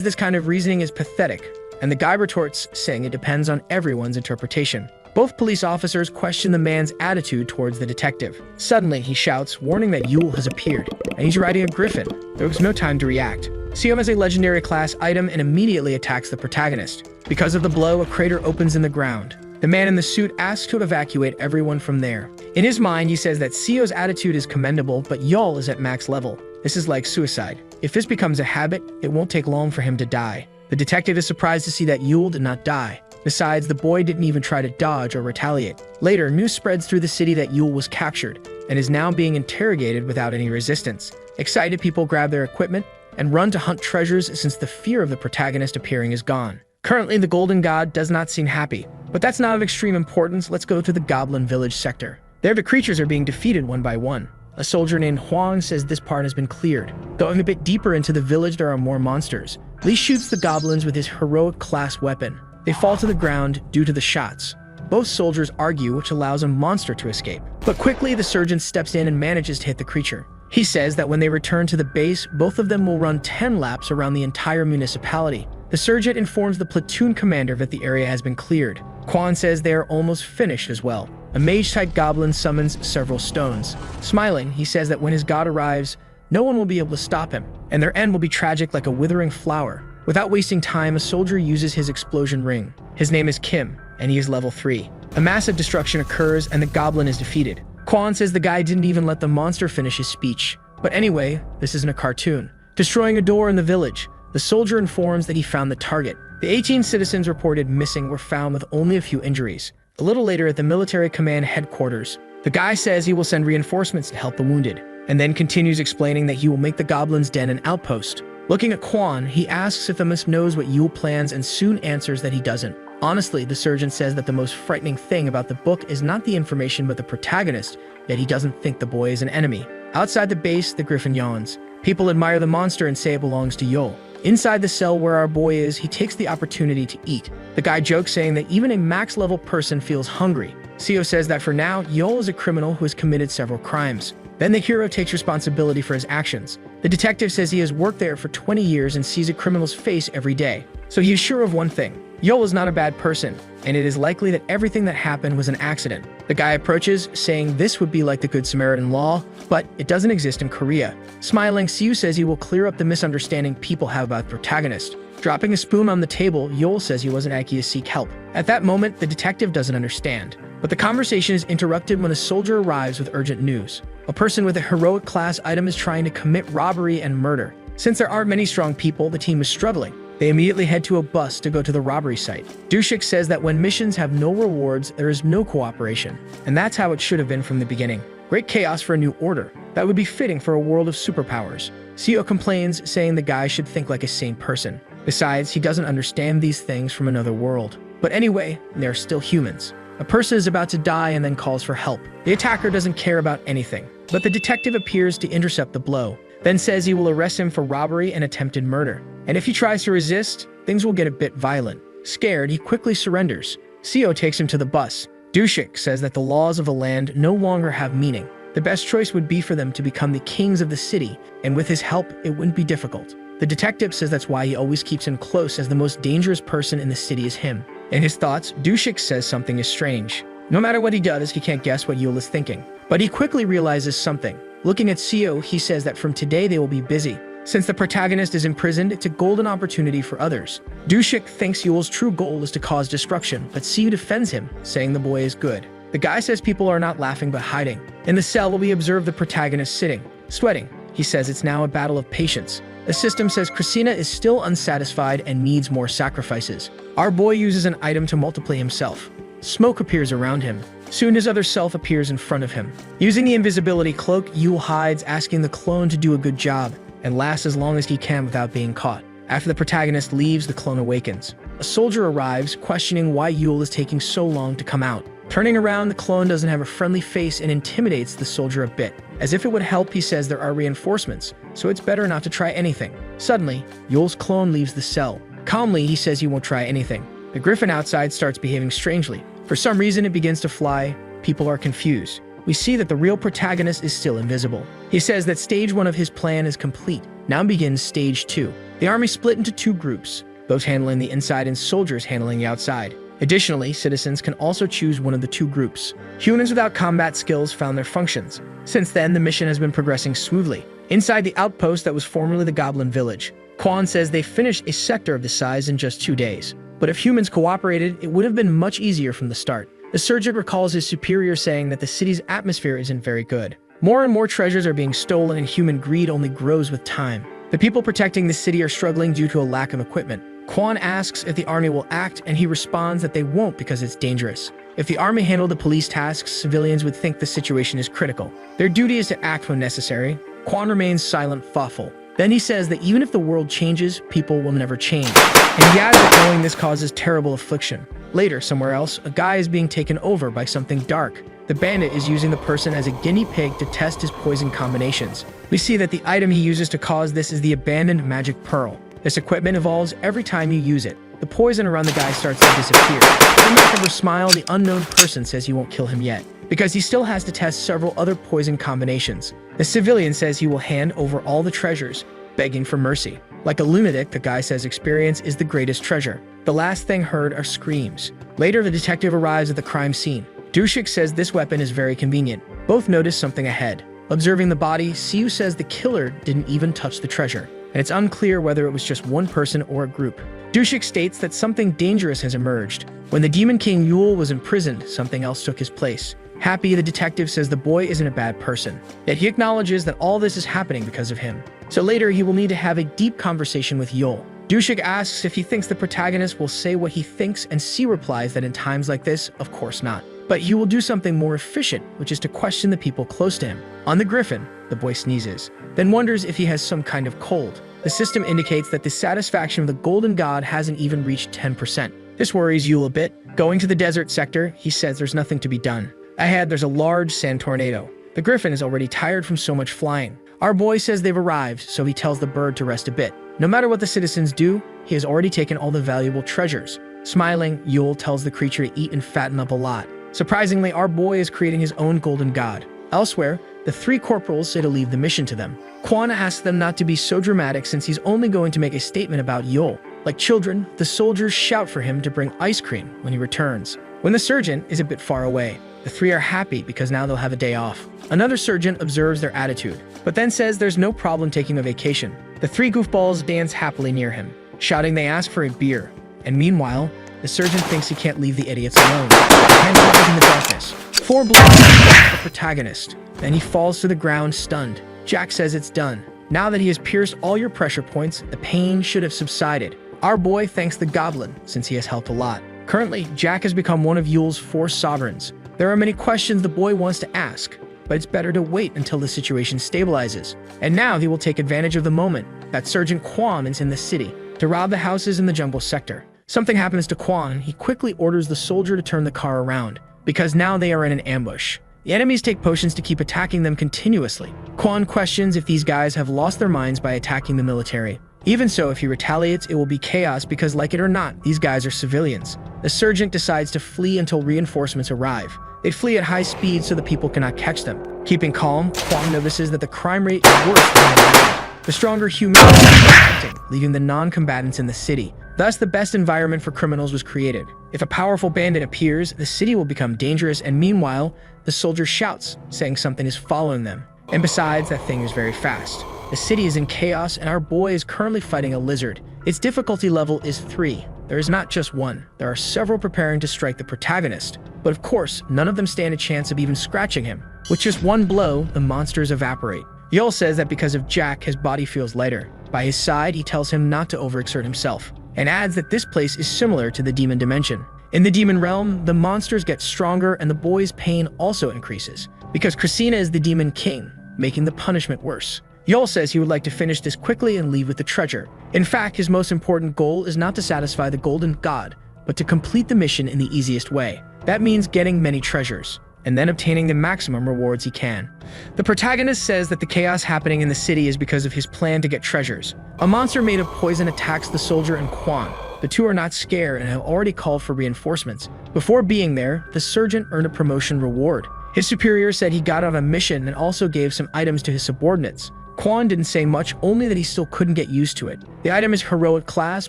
This kind of reasoning is pathetic, and the guy retorts, saying it depends on everyone's interpretation. Both police officers question the man's attitude towards the detective. Suddenly, he shouts, warning that Yule has appeared, and he's riding a griffin. There was no time to react. Seo has a legendary class item and immediately attacks the protagonist. Because of the blow, a crater opens in the ground. The man in the suit asks to evacuate everyone from there. In his mind, he says that Seo's attitude is commendable, but Yul is at max level. This is like suicide. If this becomes a habit, it won't take long for him to die. The detective is surprised to see that Yule did not die. Besides, the boy didn't even try to dodge or retaliate. Later, news spreads through the city that Yule was captured and is now being interrogated without any resistance. Excited people grab their equipment and run to hunt treasures since the fear of the protagonist appearing is gone. Currently, the Golden God does not seem happy, but that's not of extreme importance. Let's go to the Goblin Village sector. There, the creatures are being defeated one by one. A soldier named Huang says this part has been cleared. Going a bit deeper into the village, there are more monsters. Li shoots the goblins with his heroic class weapon. They fall to the ground due to the shots. Both soldiers argue, which allows a monster to escape. But quickly, the surgeon steps in and manages to hit the creature. He says that when they return to the base, both of them will run 10 laps around the entire municipality. The surgeon informs the platoon commander that the area has been cleared. Quan says they are almost finished as well. A mage-type goblin summons several stones. Smiling, he says that when his god arrives, no one will be able to stop him, and their end will be tragic like a withering flower. Without wasting time, a soldier uses his explosion ring. His name is Kim, and he is level 3. A massive destruction occurs, and the goblin is defeated. Quan says the guy didn't even let the monster finish his speech. But anyway, this isn't a cartoon. Destroying a door in the village, the soldier informs that he found the target. The 18 citizens reported missing were found with only a few injuries. A little later at the military command headquarters, the guy says he will send reinforcements to help the wounded, and then continues explaining that he will make the goblin's den an outpost. Looking at Quan, he asks if the Mist knows what Yule plans and soon answers that he doesn't. Honestly, the surgeon says that the most frightening thing about the book is not the information but the protagonist, yet he doesn't think the boy is an enemy. Outside the base, the griffin yawns. People admire the monster and say it belongs to Yule. Inside the cell where our boy is, he takes the opportunity to eat. The guy jokes, saying that even a max-level person feels hungry. Seo says that for now, Yul is a criminal who has committed several crimes. Then the hero takes responsibility for his actions. The detective says he has worked there for 20 years and sees a criminal's face every day. So he is sure of one thing. Yul is not a bad person, and it is likely that everything that happened was an accident. The guy approaches, saying this would be like the Good Samaritan law, but it doesn't exist in Korea. Smiling, Seo says he will clear up the misunderstanding people have about the protagonist. Dropping a spoon on the table, Yul says he wasn't Aki to seek help. At that moment, the detective doesn't understand. But the conversation is interrupted when a soldier arrives with urgent news. A person with a heroic class item is trying to commit robbery and murder. Since there aren't many strong people, the team is struggling. They immediately head to a bus to go to the robbery site. Dushik says that when missions have no rewards, there is no cooperation. And that's how it should have been from the beginning. Great chaos for a new order. That would be fitting for a world of superpowers. Seo complains, saying the guy should think like a sane person. Besides, he doesn't understand these things from another world. But anyway, they're still humans. A person is about to die and then calls for help. The attacker doesn't care about anything, but the detective appears to intercept the blow, then says he will arrest him for robbery and attempted murder. And if he tries to resist, things will get a bit violent. Scared, he quickly surrenders. Seo takes him to the bus. Dushik says that the laws of the land no longer have meaning. The best choice would be for them to become the kings of the city, and with his help, it wouldn't be difficult. The detective says that's why he always keeps him close, as the most dangerous person in the city is him. In his thoughts, Dushik says something is strange. No matter what he does, he can't guess what Yule is thinking. But he quickly realizes something. Looking at Seo, he says that from today they will be busy. Since the protagonist is imprisoned, it's a golden opportunity for others. Dushik thinks Yule's true goal is to cause destruction, but Seo defends him, saying the boy is good. The guy says people are not laughing but hiding. In the cell, we observe the protagonist sitting, sweating. He says it's now a battle of patience. The system says Christina is still unsatisfied and needs more sacrifices. Our boy uses an item to multiply himself. Smoke appears around him. Soon his other self appears in front of him. Using the invisibility cloak, Yule hides, asking the clone to do a good job and last as long as he can without being caught. After the protagonist leaves, the clone awakens. A soldier arrives, questioning why Yule is taking so long to come out. Turning around, the clone doesn't have a friendly face and intimidates the soldier a bit. As if it would help, he says there are reinforcements, so it's better not to try anything. Suddenly, Yule's clone leaves the cell. Calmly, he says he won't try anything. The griffin outside starts behaving strangely. For some reason, it begins to fly. People are confused. We see that the real protagonist is still invisible. He says that stage 1 of his plan is complete. Now begins stage 2. The army split into two groups, those handling the inside and soldiers handling the outside. Additionally, citizens can also choose one of the two groups. Humans without combat skills found their functions. Since then, the mission has been progressing smoothly. Inside the outpost that was formerly the Goblin Village, Quan says they finished a sector of the size in just 2 days. But if humans cooperated, it would have been much easier from the start. The sergeant recalls his superior saying that the city's atmosphere isn't very good. More and more treasures are being stolen and human greed only grows with time. The people protecting the city are struggling due to a lack of equipment. Quan asks if the army will act, and he responds that they won't because it's dangerous. If the army handled the police tasks, civilians would think the situation is critical. Their duty is to act when necessary. Quan remains silent, thoughtful. Then he says that even if the world changes, people will never change. And he adds that knowing this causes terrible affliction. Later, somewhere else, a guy is being taken over by something dark. The bandit is using the person as a guinea pig to test his poison combinations. We see that the item he uses to cause this is the abandoned magic pearl. This equipment evolves every time you use it. The poison around the guy starts to disappear. With a macabre smile, the unknown person says he won't kill him yet, because he still has to test several other poison combinations. The civilian says he will hand over all the treasures, begging for mercy. Like a lunatic, the guy says experience is the greatest treasure. The last thing heard are screams. Later, the detective arrives at the crime scene. Dushik says this weapon is very convenient. Both notice something ahead. Observing the body, Siu says the killer didn't even touch the treasure, and it's unclear whether it was just one person or a group. Dushik states that something dangerous has emerged. When the Demon King Yule was imprisoned, something else took his place. Happy, the detective says the boy isn't a bad person, yet he acknowledges that all this is happening because of him. So later, he will need to have a deep conversation with Yule. Dushik asks if he thinks the protagonist will say what he thinks, and C replies that in times like this, of course not. But he will do something more efficient, which is to question the people close to him. On the griffin, the boy sneezes, then wonders if he has some kind of cold. The system indicates that the satisfaction of the Golden God hasn't even reached 10%. This worries Yule a bit. Going to the desert sector, he says there's nothing to be done. Ahead, there's a large sand tornado. The griffin is already tired from so much flying. Our boy says they've arrived, so he tells the bird to rest a bit. No matter what the citizens do, he has already taken all the valuable treasures. Smiling, Yule tells the creature to eat and fatten up a lot. Surprisingly, our boy is creating his own golden god. Elsewhere, the three corporals say to leave the mission to them. Quan asks them not to be so dramatic since he's only going to make a statement about Yule. Like children, the soldiers shout for him to bring ice cream when he returns. When the surgeon is a bit far away, the three are happy because now they'll have a day off. Another surgeon observes their attitude, but then says there's no problem taking a vacation. The three goofballs dance happily near him, shouting they ask for a beer. And meanwhile, the surgeon thinks he can't leave the idiots alone. The hand appears in the darkness. 4 blows strike the protagonist. Then he falls to the ground stunned. Jack says it's done. Now that he has pierced all your pressure points, the pain should have subsided. Our boy thanks the goblin, since he has helped a lot. Currently, Jack has become one of Yule's 4 sovereigns. There are many questions the boy wants to ask, but it's better to wait until the situation stabilizes. And now he will take advantage of the moment that Sergeant Quan is in the city to rob the houses in the jungle sector. Something happens to Quan. He quickly orders the soldier to turn the car around, because now they are in an ambush. The enemies take potions to keep attacking them continuously. Quan questions if these guys have lost their minds by attacking the military. Even so, if he retaliates, it will be chaos because, like it or not, these guys are civilians. The sergeant decides to flee until reinforcements arrive. They flee at high speed so the people cannot catch them. Keeping calm, Quan notices that the crime rate is worse than the The stronger humans are attacking, leaving the non-combatants in the city. Thus, the best environment for criminals was created. If a powerful bandit appears, the city will become dangerous, and meanwhile, the soldier shouts, saying something is following them. And besides, that thing is very fast. The city is in chaos, and our boy is currently fighting a lizard. Its difficulty level is 3. There is not just one. There are several preparing to strike the protagonist. But of course, none of them stand a chance of even scratching him. With just one blow, the monsters evaporate. Yul says that because of Jack, his body feels lighter. By his side, he tells him not to overexert himself, and adds that this place is similar to the demon dimension. In the demon realm, the monsters get stronger and the boy's pain also increases, because Christina is the demon king, making the punishment worse. Yul says he would like to finish this quickly and leave with the treasure. In fact, his most important goal is not to satisfy the golden god, but to complete the mission in the easiest way. That means getting many treasures, and then obtaining the maximum rewards he can. The protagonist says that the chaos happening in the city is because of his plan to get treasures. A monster made of poison attacks the soldier and Quan. The two are not scared and have already called for reinforcements. Before being there, the sergeant earned a promotion reward. His superior said he got on a mission and also gave some items to his subordinates. Quan didn't say much, only that he still couldn't get used to it. The item is heroic class,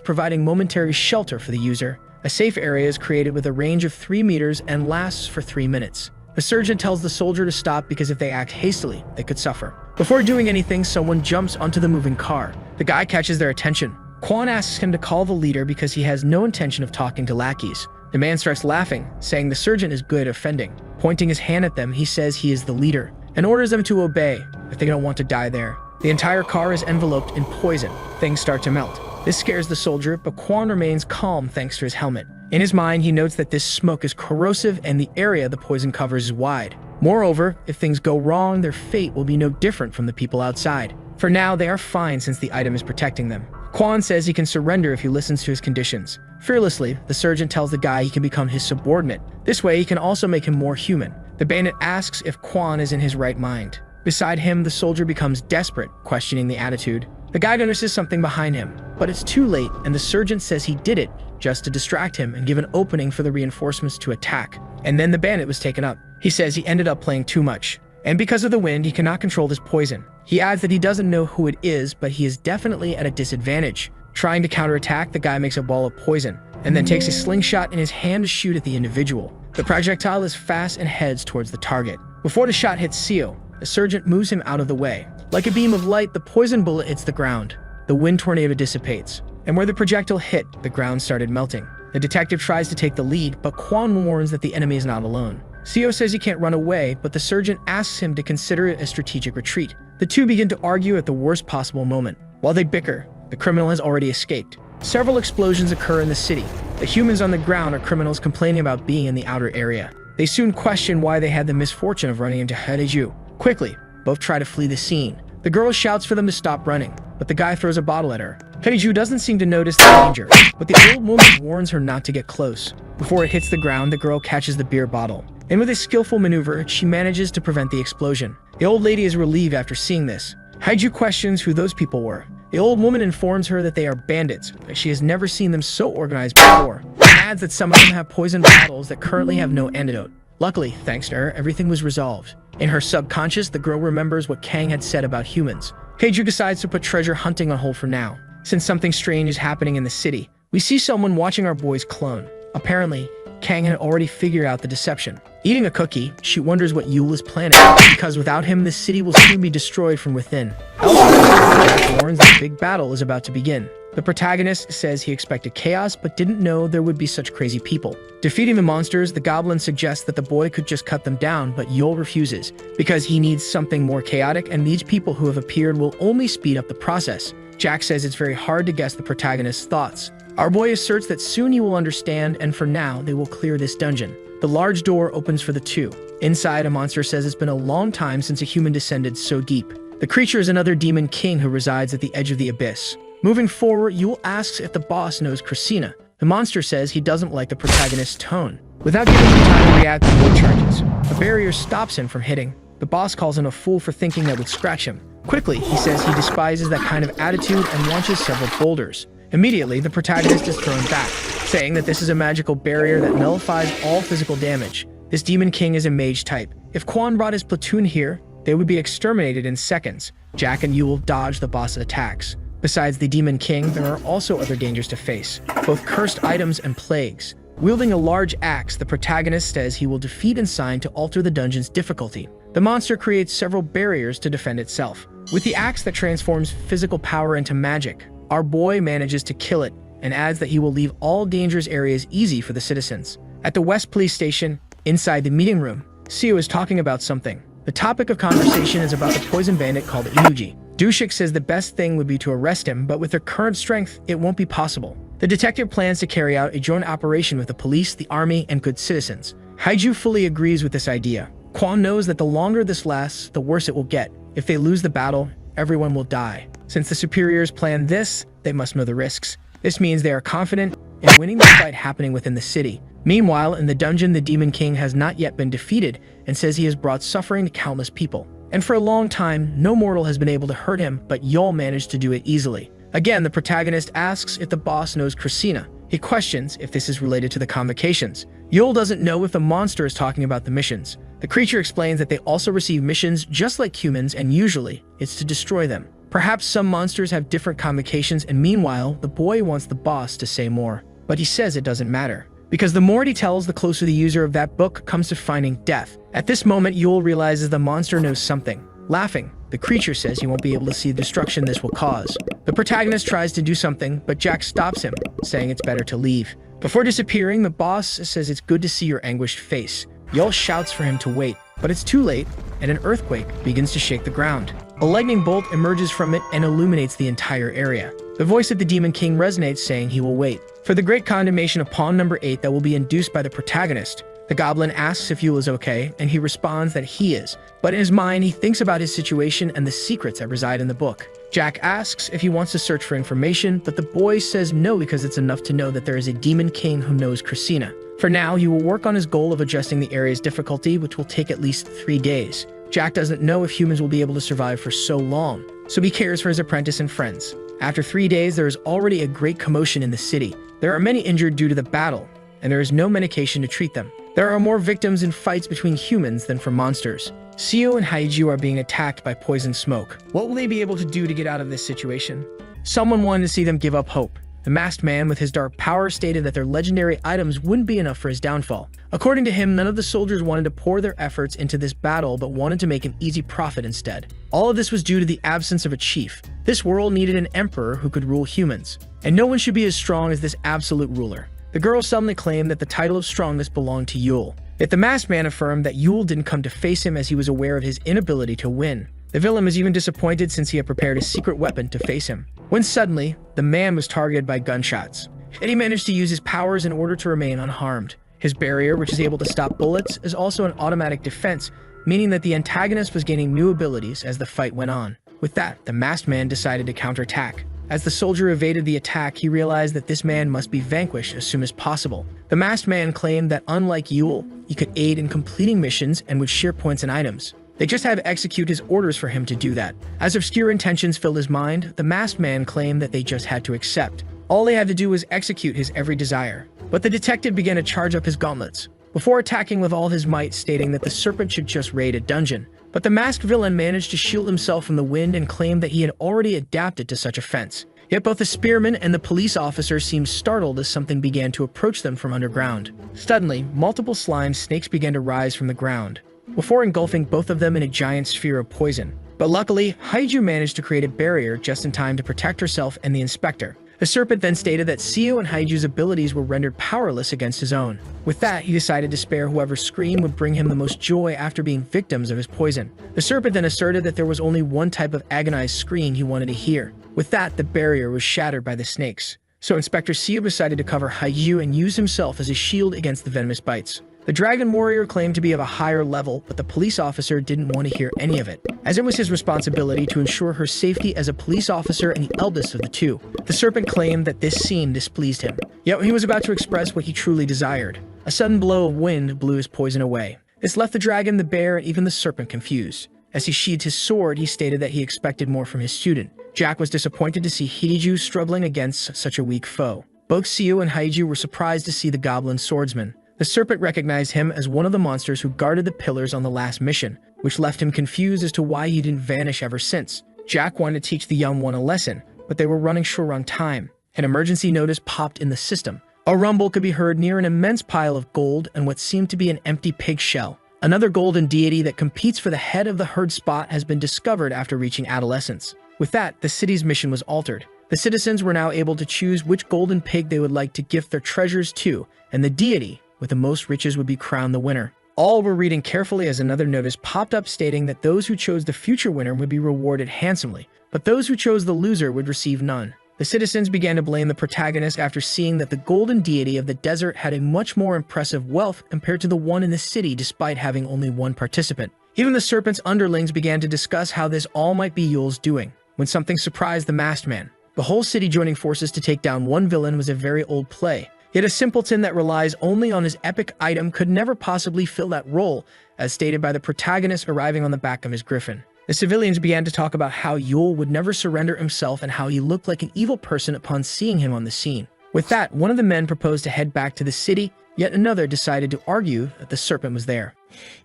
providing momentary shelter for the user. A safe area is created with a range of 3 meters and lasts for 3 minutes. The surgeon tells the soldier to stop because if they act hastily, they could suffer. Before doing anything, someone jumps onto the moving car. The guy catches their attention. Quan asks him to call the leader because he has no intention of talking to lackeys. The man starts laughing, saying the surgeon is good at offending. Pointing his hand at them, he says he is the leader and orders them to obey if they don't want to die there. The entire car is enveloped in poison. Things start to melt. This scares the soldier, but Quan remains calm thanks to his helmet. In his mind, he notes that this smoke is corrosive and the area the poison covers is wide. Moreover, if things go wrong, their fate will be no different from the people outside. For now, they are fine since the item is protecting them. Quan says he can surrender if he listens to his conditions. Fearlessly, the surgeon tells the guy he can become his subordinate. This way, he can also make him more human. The bandit asks if Quan is in his right mind. Beside him, the soldier becomes desperate, questioning the attitude. The guy notices something behind him, but it's too late, and the surgeon says he did it just to distract him and give an opening for the reinforcements to attack. And then the bandit was taken up. He says he ended up playing too much, and because of the wind, he cannot control this poison. He adds that he doesn't know who it is, but he is definitely at a disadvantage. Trying to counterattack, the guy makes a ball of poison, and then takes a slingshot in his hand to shoot at the individual. The projectile is fast and heads towards the target. Before the shot hits Seo, the surgeon moves him out of the way. Like a beam of light, the poison bullet hits the ground. The wind tornado dissipates, and where the projectile hit, the ground started melting. The detective tries to take the lead, but Quan warns that the enemy is not alone. Seo says he can't run away, but the surgeon asks him to consider it a strategic retreat. The two begin to argue at the worst possible moment. While they bicker, the criminal has already escaped. Several explosions occur in the city. The humans on the ground are criminals complaining about being in the outer area. They soon question why they had the misfortune of running into Haeju. Quickly, both try to flee the scene. The girl shouts for them to stop running, but the guy throws a bottle at her. Haeju doesn't seem to notice the danger, but the old woman warns her not to get close. Before it hits the ground, the girl catches the beer bottle, and with a skillful maneuver, she manages to prevent the explosion. The old lady is relieved after seeing this. Haeju questions who those people were. The old woman informs her that they are bandits, but she has never seen them so organized before, and adds that some of them have poison bottles that currently have no antidote. Luckily, thanks to her, everything was resolved. In her subconscious, the girl remembers what Kang had said about humans. Haeju decides to put treasure hunting on hold for now. Since something strange is happening in the city, we see someone watching our boy's clone. Apparently, Kang had already figured out the deception. Eating a cookie, she wonders what Yule is planning, because without him, the city will soon be destroyed from within. Elsewhere, warns that a big battle is about to begin. The protagonist says he expected chaos, but didn't know there would be such crazy people. Defeating the monsters, the goblin suggests that the boy could just cut them down, but Yule refuses, because he needs something more chaotic, and these people who have appeared will only speed up the process. Jack says it's very hard to guess the protagonist's thoughts. Our boy asserts that soon he will understand, and for now, they will clear this dungeon. The large door opens for the two. Inside, a monster says it's been a long time since a human descended so deep. The creature is another demon king who resides at the edge of the abyss. Moving forward, Yule asks if the boss knows Christina. The monster says he doesn't like the protagonist's tone. Without giving him time to react to wood charges, a barrier stops him from hitting. The boss calls him a fool for thinking that would scratch him. Quickly, he says he despises that kind of attitude and launches several boulders. Immediately, the protagonist is thrown back, saying that this is a magical barrier that nullifies all physical damage. This demon king is a mage type. If Quan brought his platoon here, they would be exterminated in seconds. Jack and Yule dodge the boss's attacks. Besides the demon king, there are also other dangers to face, both cursed items and plagues. Wielding a large axe, the protagonist says he will defeat and sign to alter the dungeon's difficulty. The monster creates several barriers to defend itself. With the axe that transforms physical power into magic, our boy manages to kill it and adds that he will leave all dangerous areas easy for the citizens. At the West Police Station, inside the meeting room, Seo is talking about something. The topic of conversation is about the poison bandit called Inuji. Dushik says the best thing would be to arrest him, but with their current strength, it won't be possible. The detective plans to carry out a joint operation with the police, the army, and good citizens. Haeju fully agrees with this idea. Quan knows that the longer this lasts, the worse it will get. If they lose the battle, everyone will die. Since the superiors planned this, they must know the risks. This means they are confident in winning the fight happening within the city. Meanwhile, in the dungeon, the Demon King has not yet been defeated and says he has brought suffering to countless people. And for a long time, no mortal has been able to hurt him, but Yol managed to do it easily. Again, the protagonist asks if the boss knows Christina. He questions if this is related to the convocations. Yol doesn't know if the monster is talking about the missions. The creature explains that they also receive missions just like humans, and usually it's to destroy them. Perhaps some monsters have different convocations, and meanwhile, the boy wants the boss to say more. But he says it doesn't matter, because the more he tells, the closer the user of that book comes to finding death. At this moment, Yule realizes the monster knows something. Laughing, the creature says he won't be able to see the destruction this will cause. The protagonist tries to do something, but Jack stops him, saying it's better to leave. Before disappearing, the boss says it's good to see your anguished face. Yule shouts for him to wait, but it's too late, and an earthquake begins to shake the ground. A lightning bolt emerges from it and illuminates the entire area. The voice of the Demon King resonates, saying he will wait for the great condemnation of pawn number 8 that will be induced by the protagonist. The goblin asks if Yule is okay, and he responds that he is, but in his mind he thinks about his situation and the secrets that reside in the book. Jack asks if he wants to search for information, but the boy says no because it's enough to know that there is a Demon King who knows Christina. For now, he will work on his goal of adjusting the area's difficulty, which will take at least 3 days. Jack doesn't know if humans will be able to survive for so long, so he cares for his apprentice and friends. After 3 days, there is already a great commotion in the city. There are many injured due to the battle, and there is no medication to treat them. There are more victims in fights between humans than from monsters. Seo and Haiju are being attacked by poison smoke. What will they be able to do to get out of this situation? Someone wanted to see them give up hope. The masked man with his dark power stated that their legendary items wouldn't be enough for his downfall. According to him, none of the soldiers wanted to pour their efforts into this battle but wanted to make an easy profit instead. All of this was due to the absence of a chief. This world needed an emperor who could rule humans, and no one should be as strong as this absolute ruler. The girl suddenly claimed that the title of strongest belonged to Yule. Yet the masked man affirmed that Yule didn't come to face him as he was aware of his inability to win. The villain was even disappointed since he had prepared a secret weapon to face him. When suddenly, the man was targeted by gunshots. Yet he managed to use his powers in order to remain unharmed. His barrier, which is able to stop bullets, is also an automatic defense, meaning that the antagonist was gaining new abilities as the fight went on. With that, the masked man decided to counterattack. As the soldier evaded the attack, he realized that this man must be vanquished as soon as possible. The masked man claimed that unlike Yule, he could aid in completing missions and would share points and items. They just had to execute his orders for him to do that. As obscure intentions filled his mind, the masked man claimed that they just had to accept. All they had to do was execute his every desire. But the detective began to charge up his gauntlets, before attacking with all his might, stating that the serpent should just raid a dungeon. But the masked villain managed to shield himself from the wind and claimed that he had already adapted to such a fence. Yet both the spearman and the police officer seemed startled as something began to approach them from underground. Suddenly, multiple slime snakes began to rise from the ground, before engulfing both of them in a giant sphere of poison. But luckily, Haiju managed to create a barrier just in time to protect herself and the inspector. The serpent then stated that Seo and Haiju's abilities were rendered powerless against his own. With that, he decided to spare whoever's scream would bring him the most joy after being victims of his poison. The serpent then asserted that there was only one type of agonized scream he wanted to hear. With that, the barrier was shattered by the snakes. So Inspector Seo decided to cover Haiju and use himself as a shield against the venomous bites. The dragon warrior claimed to be of a higher level, but the police officer didn't want to hear any of it, as it was his responsibility to ensure her safety as a police officer and the eldest of the two. The serpent claimed that this scene displeased him, yet he was about to express what he truly desired. A sudden blow of wind blew his poison away. This left the dragon, the bear, and even the serpent confused. As he sheathed his sword, he stated that he expected more from his student. Jack was disappointed to see Hidiju struggling against such a weak foe. Both Seo and Haiju were surprised to see the goblin swordsman. The serpent recognized him as one of the monsters who guarded the pillars on the last mission, which left him confused as to why he didn't vanish ever since. Jack wanted to teach the young one a lesson, but they were running short on time. An emergency notice popped in the system. A rumble could be heard near an immense pile of gold and what seemed to be an empty pig shell. Another golden deity that competes for the head of the herd spot has been discovered after reaching adolescence. With that, the city's mission was altered. The citizens were now able to choose which golden pig they would like to gift their treasures to, and the deity with the most riches would be crowned the winner. All were reading carefully as another notice popped up stating that those who chose the future winner would be rewarded handsomely, but those who chose the loser would receive none. The citizens began to blame the protagonist after seeing that the golden deity of the desert had a much more impressive wealth compared to the one in the city despite having only one participant. Even the serpent's underlings began to discuss how this all might be Yule's doing, when something surprised the masked man. The whole city joining forces to take down one villain was a very old play. Yet a simpleton that relies only on his epic item could never possibly fill that role, as stated by the protagonist arriving on the back of his griffin. The civilians began to talk about how Yule would never surrender himself and how he looked like an evil person upon seeing him on the scene. With that, one of the men proposed to head back to the city, yet another decided to argue that the serpent was there.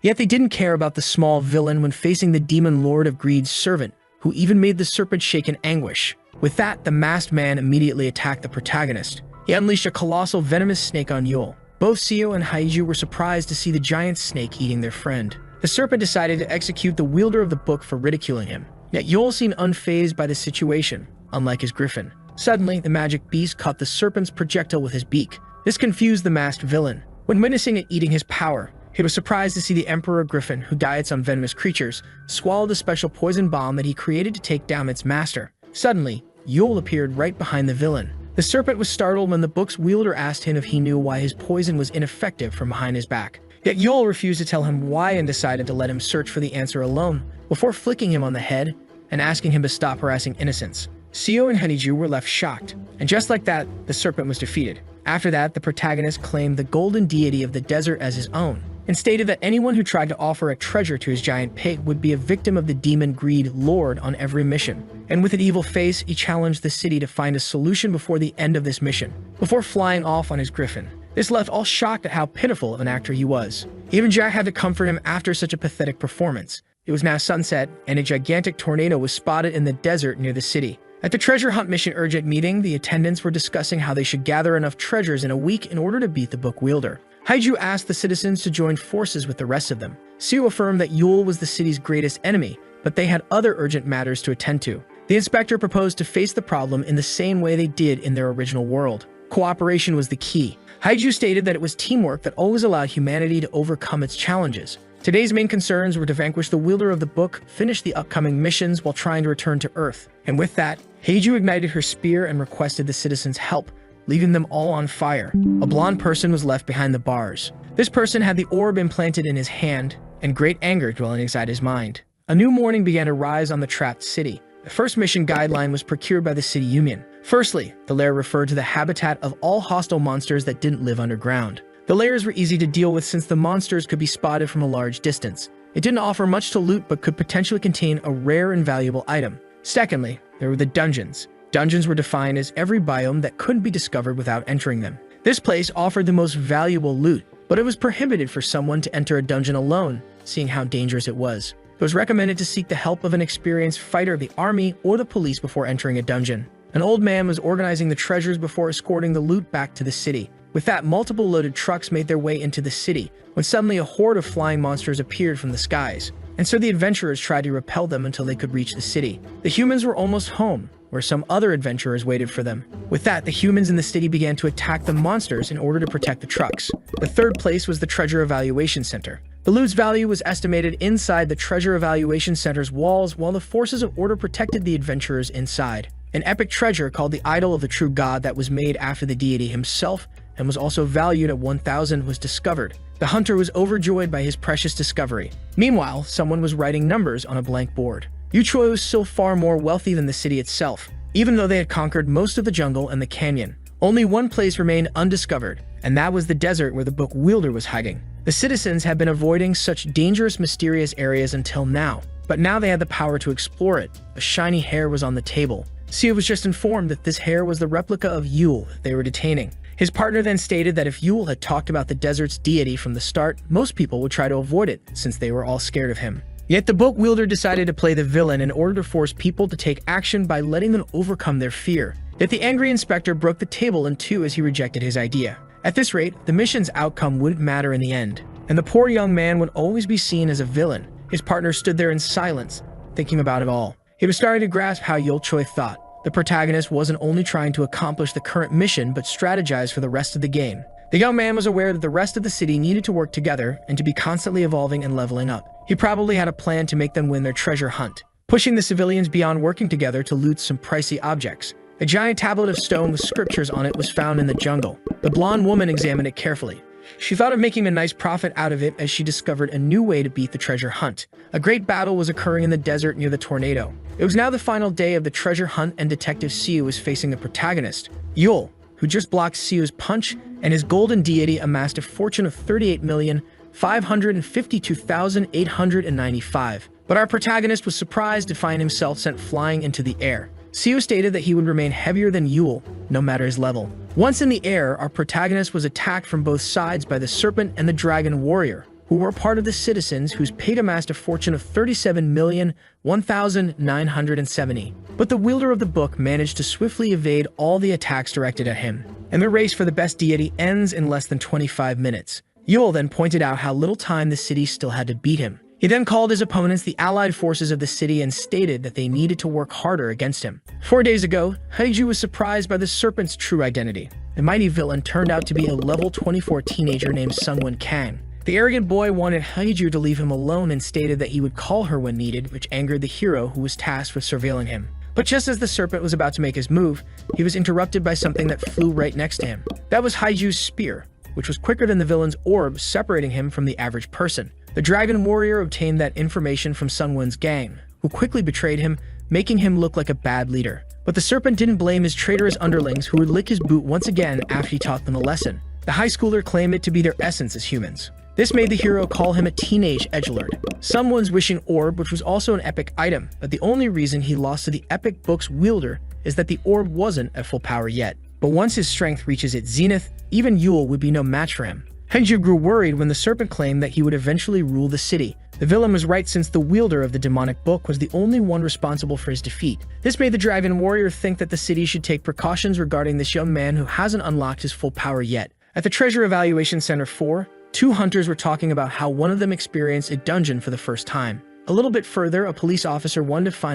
Yet they didn't care about the small villain when facing the demon lord of greed's servant, who even made the serpent shake in anguish. With that, the masked man immediately attacked the protagonist. He unleashed a colossal venomous snake on Yule. Both Seo and Haiju were surprised to see the giant snake eating their friend. The serpent decided to execute the wielder of the book for ridiculing him. Yet Yule seemed unfazed by the situation, unlike his griffin. Suddenly, the magic beast caught the serpent's projectile with his beak. This confused the masked villain. When witnessing it eating his power, he was surprised to see the Emperor Griffin, who diets on venomous creatures, swallow the special poison bomb that he created to take down its master. Suddenly, Yule appeared right behind the villain. The serpent was startled when the book's wielder asked him if he knew why his poison was ineffective from behind his back. Yet Yule refused to tell him why and decided to let him search for the answer alone, before flicking him on the head and asking him to stop harassing innocents. Seo and Honeydew were left shocked, and just like that, the serpent was defeated. After that, the protagonist claimed the golden deity of the desert as his own, and stated that anyone who tried to offer a treasure to his giant pig would be a victim of the demon greed lord on every mission. And with an evil face, he challenged the city to find a solution before the end of this mission, before flying off on his griffin. This left all shocked at how pitiful of an actor he was. Even Jack had to comfort him after such a pathetic performance. It was now sunset, and a gigantic tornado was spotted in the desert near the city. At the treasure hunt mission urgent meeting, the attendants were discussing how they should gather enough treasures in a week in order to beat the book wielder. Haiju asked the citizens to join forces with the rest of them. Seo affirmed that Yule was the city's greatest enemy, but they had other urgent matters to attend to. The inspector proposed to face the problem in the same way they did in their original world. Cooperation was the key. Haiju stated that it was teamwork that always allowed humanity to overcome its challenges. Today's main concerns were to vanquish the wielder of the book, finish the upcoming missions while trying to return to Earth. And with that, Haiju ignited her spear and requested the citizens' help, leaving them all on fire. A blonde person was left behind the bars. This person had the orb implanted in his hand, and great anger dwelling inside his mind. A new morning began to rise on the trapped city. The first mission guideline was procured by the city union. Firstly, the lair referred to the habitat of all hostile monsters that didn't live underground. The layers were easy to deal with since the monsters could be spotted from a large distance. It didn't offer much to loot but could potentially contain a rare and valuable item. Secondly, there were the dungeons. Dungeons were defined as every biome that couldn't be discovered without entering them. This place offered the most valuable loot, but it was prohibited for someone to enter a dungeon alone, seeing how dangerous it was. It was recommended to seek the help of an experienced fighter of the army or the police before entering a dungeon. An old man was organizing the treasures before escorting the loot back to the city. With that, multiple loaded trucks made their way into the city, when suddenly a horde of flying monsters appeared from the skies. And so the adventurers tried to repel them until they could reach the city. The humans were almost home, where some other adventurers waited for them. With that, the humans in the city began to attack the monsters in order to protect the trucks. The third place was the Treasure Evaluation Center. The loot's value was estimated inside the Treasure Evaluation Center's walls, while the forces of order protected the adventurers inside. An epic treasure called the Idol of the True God that was made after the deity himself and was also valued at 1,000 was discovered. The hunter was overjoyed by his precious discovery. Meanwhile, someone was writing numbers on a blank board. Uchoi was still far more wealthy than the city itself, even though they had conquered most of the jungle and the canyon. Only one place remained undiscovered, and that was the desert where the book wielder was hiding. The citizens had been avoiding such dangerous, mysterious areas until now, but now they had the power to explore it. A shiny hair was on the table. Seo was just informed that this hair was the replica of Yule they were detaining. His partner then stated that if Yule had talked about the desert's deity from the start, most people would try to avoid it, since they were all scared of him. Yet the book wielder decided to play the villain in order to force people to take action by letting them overcome their fear. Yet the angry inspector broke the table in two as he rejected his idea. At this rate, the mission's outcome wouldn't matter in the end, and the poor young man would always be seen as a villain. His partner stood there in silence, thinking about it all. He was starting to grasp how Yul Choi thought. The protagonist wasn't only trying to accomplish the current mission, but strategize for the rest of the game. The young man was aware that the rest of the city needed to work together and to be constantly evolving and leveling up. He probably had a plan to make them win their treasure hunt, pushing the civilians beyond working together to loot some pricey objects. A giant tablet of stone with scriptures on it was found in the jungle. The blonde woman examined it carefully. She thought of making a nice profit out of it as she discovered a new way to beat the treasure hunt. A great battle was occurring in the desert near the tornado. It was now the final day of the treasure hunt, and Detective Siu was facing the protagonist, Yul, who just blocked Siu's punch, and his golden deity amassed a fortune of 38,552,895. But our protagonist was surprised to find himself sent flying into the air. Siu stated that he would remain heavier than Yul, no matter his level. Once in the air, our protagonist was attacked from both sides by the serpent and the dragon warrior. who were part of the citizens whose pate amassed a fortune of 37,001,970. But the wielder of the book managed to swiftly evade all the attacks directed at him, and the race for the best deity ends in less than 25 minutes. Yule then pointed out how little time the city still had to beat him. He then called his opponents the allied forces of the city and stated that they needed to work harder against him. 4 days ago, Haiju was surprised by the serpent's true identity. The mighty villain turned out to be a level 24 teenager named Sungwon Kang. The arrogant boy wanted Haiju to leave him alone and stated that he would call her when needed, which angered the hero who was tasked with surveilling him. But just as the serpent was about to make his move, he was interrupted by something that flew right next to him. That was Haiju's spear, which was quicker than the villain's orb, separating him from the average person. The dragon warrior obtained that information from Sungwon's gang, who quickly betrayed him, making him look like a bad leader. But the serpent didn't blame his traitorous underlings, who would lick his boot once again after he taught them a lesson. The high schooler claimed it to be their essence as humans. This made the hero call him a teenage edgelord. Someone's wishing orb, which was also an epic item, but the only reason he lost to the epic book's wielder is that the orb wasn't at full power yet. But once his strength reaches its zenith, even Yule would be no match for him. Haiju grew worried when the serpent claimed that he would eventually rule the city. The villain was right, since the wielder of the demonic book was the only one responsible for his defeat. This made the dragon warrior think that the city should take precautions regarding this young man who hasn't unlocked his full power yet. At the Treasure Evaluation Center 4, two hunters were talking about how one of them experienced a dungeon for the first time. A little bit further, a police officer wanted to find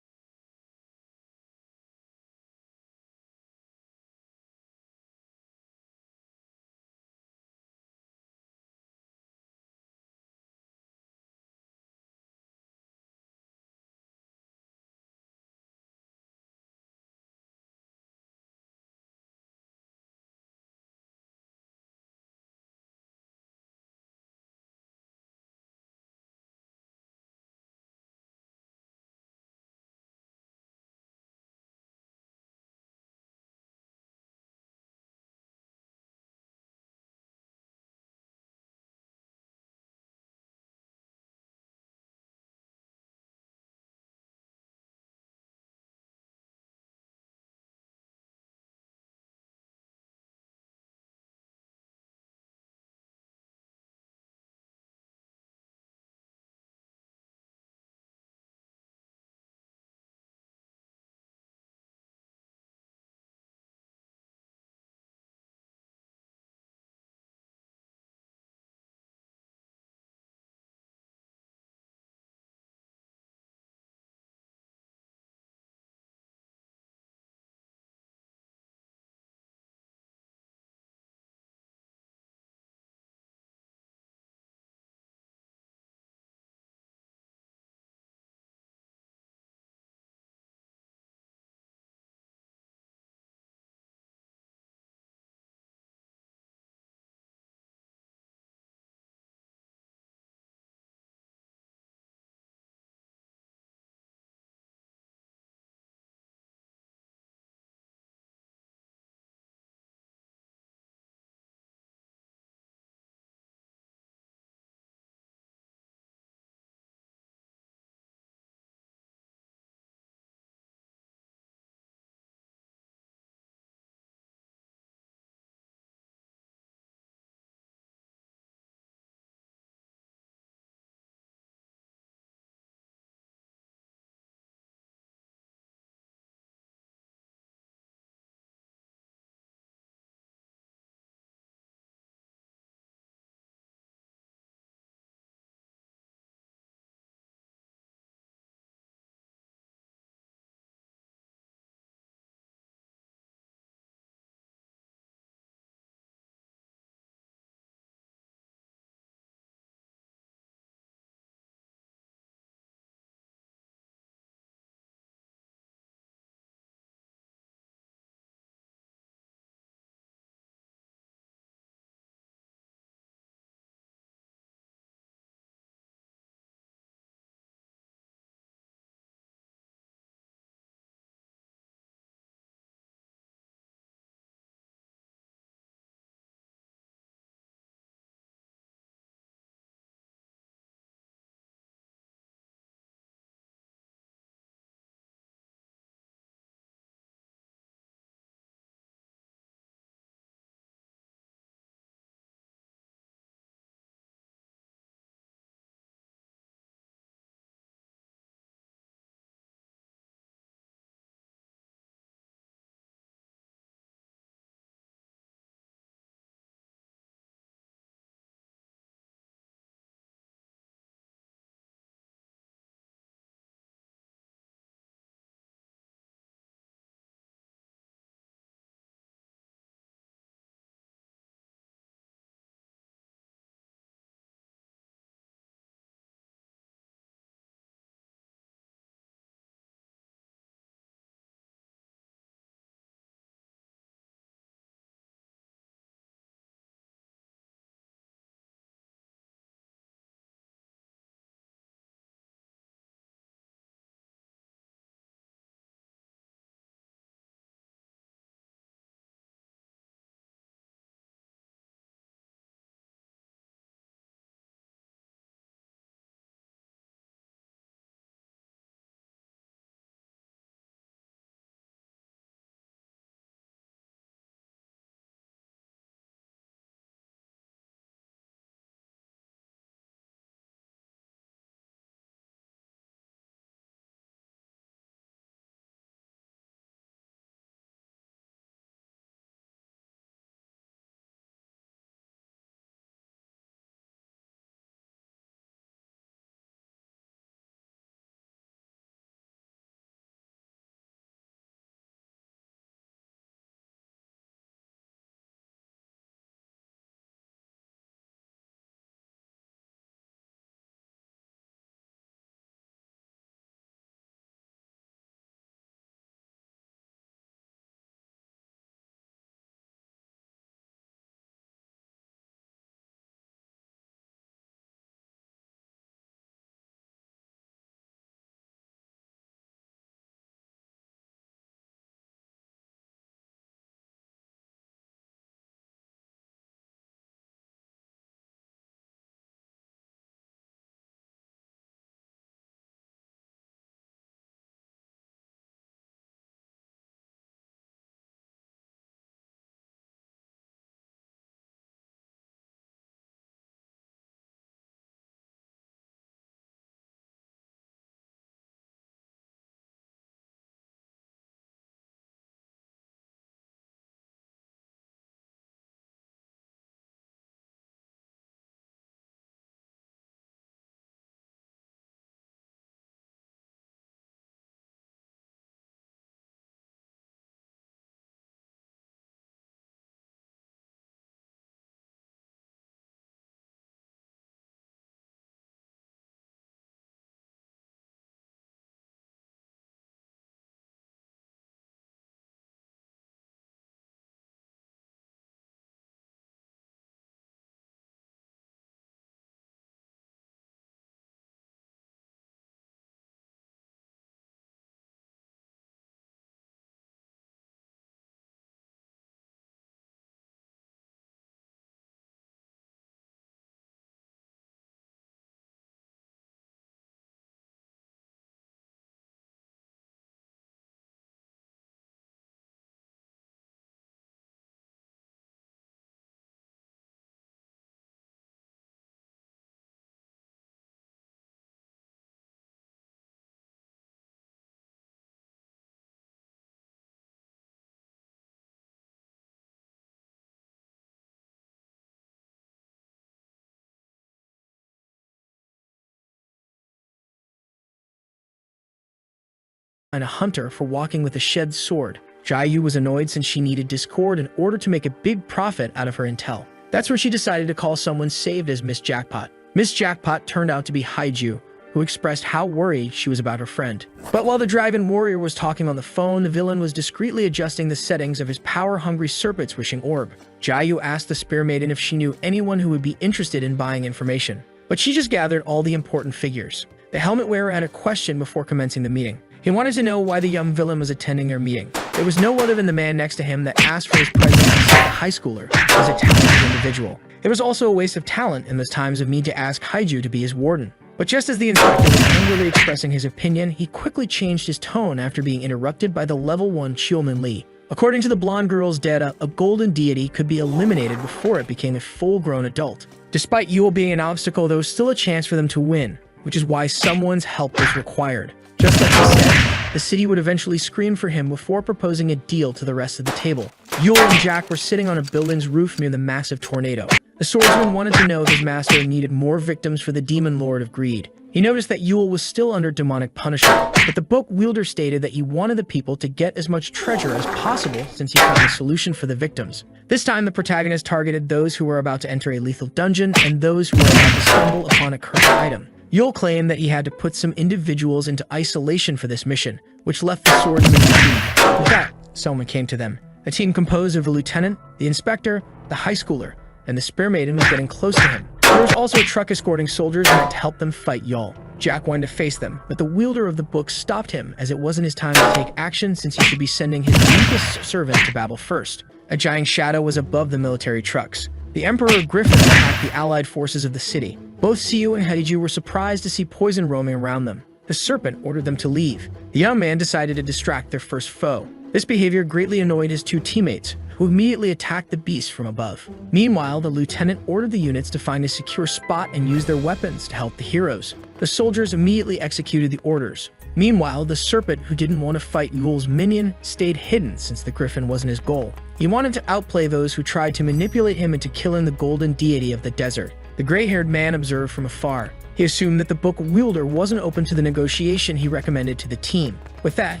and a hunter for walking with a shed sword. Jiayu was annoyed since she needed Discord in order to make a big profit out of her intel. That's when she decided to call someone saved as Miss Jackpot. Miss Jackpot turned out to be Haiju, who expressed how worried she was about her friend. But while the Dragon Warrior was talking on the phone, the villain was discreetly adjusting the settings of his power-hungry Serpent's Wishing Orb. Jiayu asked the Spear Maiden if she knew anyone who would be interested in buying information, but she just gathered all the important figures. The helmet wearer had a question before commencing the meeting. He wanted to know why the young villain was attending their meeting. There was no other than the man next to him that asked for his presence and said the high schooler was a talented individual. It was also a waste of talent in those times of need to ask Haiju to be his warden. But just as the inspector was angrily expressing his opinion, he quickly changed his tone after being interrupted by the level 1 Chiumin Li. According to the blonde girl's data, a golden deity could be eliminated before it became a full-grown adult. Despite Yule being an obstacle, there was still a chance for them to win, which is why someone's help was required. Just like he said, the city would eventually screen for him before proposing a deal to the rest of the table. Yule and Jack were sitting on a building's roof near the massive tornado. The swordsman wanted to know if his master needed more victims for the Demon Lord of Greed. He noticed that Yule was still under demonic punishment, but the book wielder stated that he wanted the people to get as much treasure as possible since he found a solution for the victims. This time, the protagonist targeted those who were about to enter a lethal dungeon and those who were about to stumble upon a cursed item. Yule claimed that he had to put some individuals into isolation for this mission, which left the swordsman free. With that, someone came to them. A team composed of the lieutenant, the inspector, the high schooler, and the Spear Maiden was getting close to him. There was also a truck escorting soldiers meant to help them fight Yule. Jack wanted to face them, but the wielder of the book stopped him as it wasn't his time to take action since he should be sending his weakest servant to battle first. A giant shadow was above the military trucks. The Emperor Griffin attacked the allied forces of the city. Both Siyu and Haiju were surprised to see poison roaming around them. The serpent ordered them to leave. The young man decided to distract their first foe. This behavior greatly annoyed his two teammates, who immediately attacked the beast from above. Meanwhile, the lieutenant ordered the units to find a secure spot and use their weapons to help the heroes. The soldiers immediately executed the orders. Meanwhile, the serpent, who didn't want to fight Yule's minion, stayed hidden since the griffin wasn't his goal. He wanted to outplay those who tried to manipulate him into killing the golden deity of the desert. The gray-haired man observed from afar. He assumed that the book wielder wasn't open to the negotiation he recommended to the team. With that,